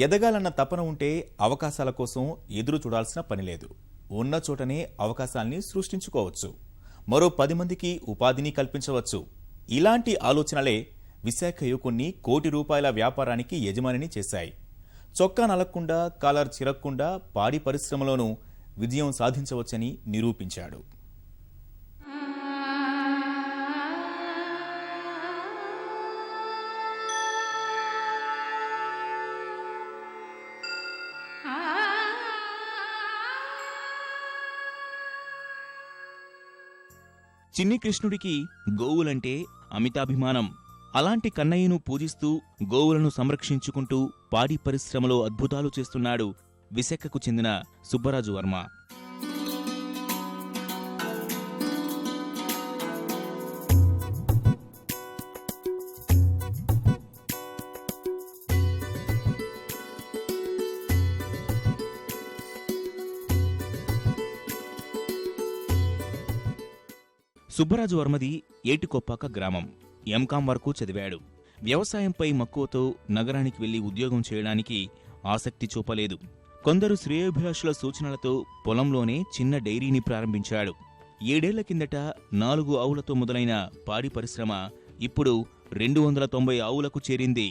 ఎదగాలన్న తపన ఉంటే అవకాశాల కోసం ఎదురు చూడాల్సిన పని లేదు. ఉన్న చోటనే అవకాశాల్ని సృష్టించుకోవచ్చు. మరో 10 మందికి ఉపాధిని కల్పించవచ్చు. ఇలాంటి ఆలోచనలే విశాఖ యువకుణ్ణి కోటి రూపాయల వ్యాపారానికి యజమానిని చేశాయి. చొక్కా నలక్కుండా కాలర్ చిరక్కుండా పాడి పరిశ్రమలోనూ విజయం సాధించవచ్చని నిరూపించాడు. చిన్ని కృష్ణుడికి గోవులంటే అమితాభిమానం. అలాంటి కన్నయ్యను పూజిస్తూ గోవులను సంరక్షించుకుంటూ పాడి పరిశ్రమలో అద్భుతాలు చేస్తున్నాడు విశాఖకు చెందిన సుబ్బరాజు వర్మ. సుబ్బరాజు వర్మది ఏటికొప్పాక గ్రామం. ఎంకాం వరకు చదివాడు. వ్యవసాయంపై మక్కువతో నగరానికి వెళ్లి ఉద్యోగం చేయడానికి ఆసక్తి చూపలేదు. కొందరు శ్రేయోభిలాషుల సూచనలతో పొలంలోనే చిన్న డైరీని ప్రారంభించాడు. 7 ఏళ్ల కిందట 4 ఆవులతో మొదలైన పాడి పరిశ్రమ ఇప్పుడు 290 ఆవులకు చేరింది.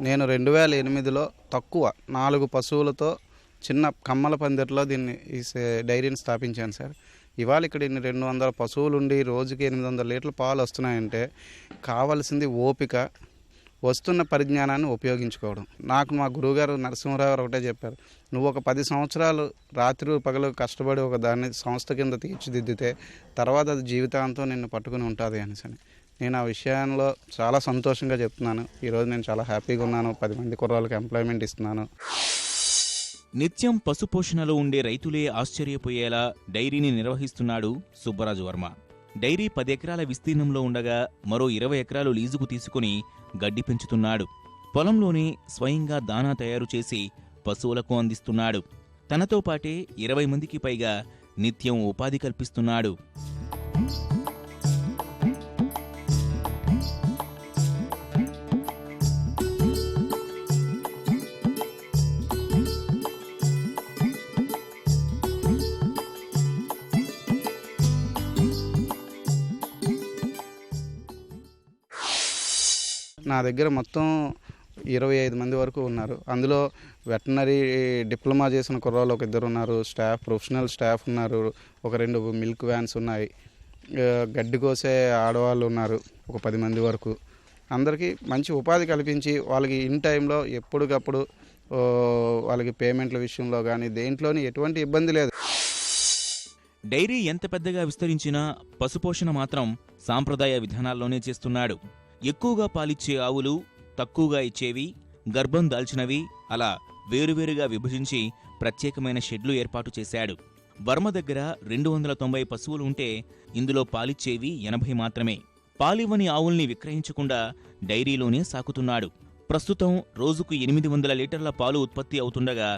నేను 2008లో తక్కువ 4 పశువులతో చిన్న కమ్మల పందిరిలో ఈ డైరీని స్థాపించాను సార్. ఇవాళ ఇక్కడ 200 పశువులుండి రోజుకి 800 లీటర్ల పాలు వస్తున్నాయంటే కావాల్సింది ఓపిక, వస్తున్న పరిజ్ఞానాన్ని ఉపయోగించుకోవడం. నాకు మా గురువుగారు నరసింహరావు ఒకటే చెప్పారు, నువ్వు ఒక 10 సంవత్సరాలు రాత్రి పగలు కష్టపడి ఒక దాన్ని సంస్థ కింద తీర్చిదిద్దితే తర్వాత అది జీవితాంతం నిన్ను పట్టుకుని ఉంటుంది అనేసి. నేను ఆ విషయంలో చాలా సంతోషంగా చెప్తున్నాను. ఈరోజు నేను చాలా హ్యాపీగా ఉన్నాను. 10 మంది కుర్రాళ్ళకి ఎంప్లాయ్మెంట్ ఇస్తున్నాను. నిత్యం పశుపోషణలో ఉండే రైతులే ఆశ్చర్యపోయేలా డైరీని నిర్వహిస్తున్నాడు సుబ్బరాజు వర్మ. డైరీ 10 ఎకరాల విస్తీర్ణంలో ఉండగా మరో 20 ఎకరాలు లీజుకు తీసుకుని గడ్డి పెంచుతున్నాడు. పొలంలోనే స్వయంగా దానా తయారు చేసి పశువులకు అందిస్తున్నాడు. తనతో పాటే 20 మందికి పైగా నిత్యం ఉపాధి కల్పిస్తున్నాడు. నా దగ్గర మొత్తం 25 మంది వరకు ఉన్నారు. అందులో వెటనరీ డిప్లొమా చేసిన కుర్రాళ్ళు ఒక 2 ఉన్నారు. ప్రొఫెషనల్ స్టాఫ్ ఉన్నారు. ఒక 2 మిల్క్ వ్యాన్స్ ఉన్నాయి. గడ్డి కోసే ఆడవాళ్ళు ఉన్నారు ఒక 10 మంది వరకు. అందరికీ మంచి ఉపాధి కల్పించి వాళ్ళకి ఇన్ టైంలో ఎప్పటికప్పుడు వాళ్ళకి పేమెంట్ల విషయంలో కానీ దేంట్లోని ఎటువంటి ఇబ్బంది లేదు. డైరీ ఎంత పెద్దగా విస్తరించినా పశుపోషణ మాత్రం సాంప్రదాయ విధానాల్లోనే చేస్తున్నాడు. ఎక్కువగా పాలిచ్చే ఆవులు, తక్కువగా ఇచ్చేవి, గర్భం దాల్చినవి అలా వేరువేరుగా విభజించి ప్రత్యేకమైన షెడ్లు ఏర్పాటు చేశాడు. వర్మ దగ్గర 290 పశువులు ఉంటే ఇందులో పాలిచ్చేవి 80 మాత్రమే. పాలివ్వని ఆవుల్ని విక్రయించకుండా డైరీలోనే సాకుతున్నాడు. ప్రస్తుతం రోజుకు 800 లీటర్ల పాలు ఉత్పత్తి అవుతుండగా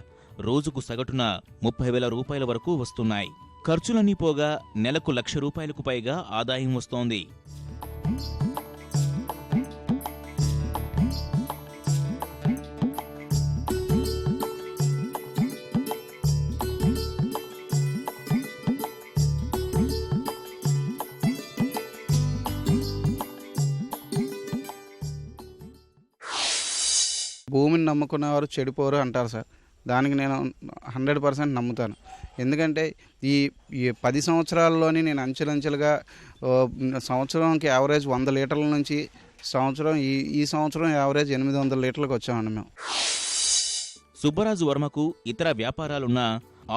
రోజుకు సగటున 30,000 రూపాయల వరకు వస్తున్నాయి. ఖర్చులన్నీ పోగా నెలకు 1,00,000 రూపాయలకు పైగా ఆదాయం వస్తోంది. భూమిని నమ్ముకునేవారు చెడిపోరు అంటారు సార్. దానికి నేను 100% నమ్ముతాను. ఎందుకంటే ఈ 10 సంవత్సరాల్లోని నేను అంచెలంచెలుగా సంవత్సరంకి యావరేజ్ 100 లీటర్ల నుంచి ఈ సంవత్సరం యావరేజ్ 800 లీటర్లకు వచ్చామండి మేము. సుబ్బరాజు వర్మకు ఇతర వ్యాపారాలున్న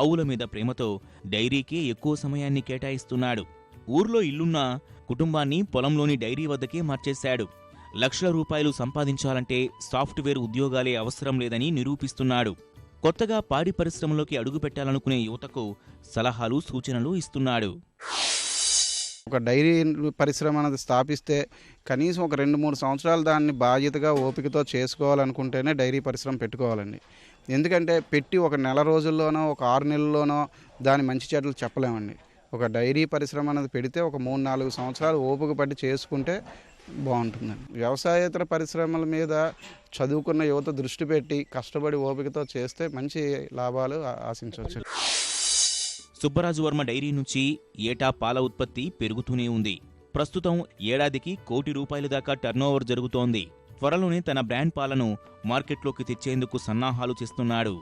ఆవుల మీద ప్రేమతో డైరీకే ఎక్కువ సమయాన్ని కేటాయిస్తున్నాడు. ఊర్లో ఇల్లున్నా కుటుంబాన్ని పొలంలోని డైరీ వద్దకే మార్చేశాడు. లక్షల రూపాయలు సంపాదించాలంటే సాఫ్ట్వేర్ ఉద్యోగాలే అవసరం లేదని నిరూపిస్తున్నాడు. కొత్తగా పాడి పరిశ్రమలోకి అడుగుపెట్టాలనుకునే యువతకు సలహాలు, సూచనలు ఇస్తున్నాడు. ఒక డైరీ పరిశ్రమ అనేది స్థాపిస్తే కనీసం ఒక 2-3 సంవత్సరాలు దాన్ని బాధ్యతగా ఓపికతో చేసుకోవాలనుకుంటేనే డైరీ పరిశ్రమ పెట్టుకోవాలండి. ఎందుకంటే పెట్టి ఒక నెల రోజుల్లోనో ఒక 6 నెలల్లోనో దాని మంచి చెడ్డలు చెప్పలేమండి. ఒక డైరీ పరిశ్రమ అనేది పెడితే ఒక 3-4 సంవత్సరాలు ఓపిక పట్టి చేసుకుంటే బాగుంటుందండి. వ్యవసాయేతర పరిశ్రమల మీద చదువుకున్న యువత దృష్టి పెట్టి కష్టపడి ఓపికతో చేస్తే మంచి లాభాలు ఆశించవచ్చు. సుబ్బరాజు వర్మ డైరీ నుంచి ఏటా పాల ఉత్పత్తి పెరుగుతూనే ఉంది. ప్రస్తుతం ఏడాదికి ₹1 కోటి దాకా టర్నోవర్ జరుగుతోంది. త్వరలోనే తన బ్రాండ్ పాలను మార్కెట్లోకి తెచ్చేందుకు సన్నాహాలు చేస్తున్నాడు.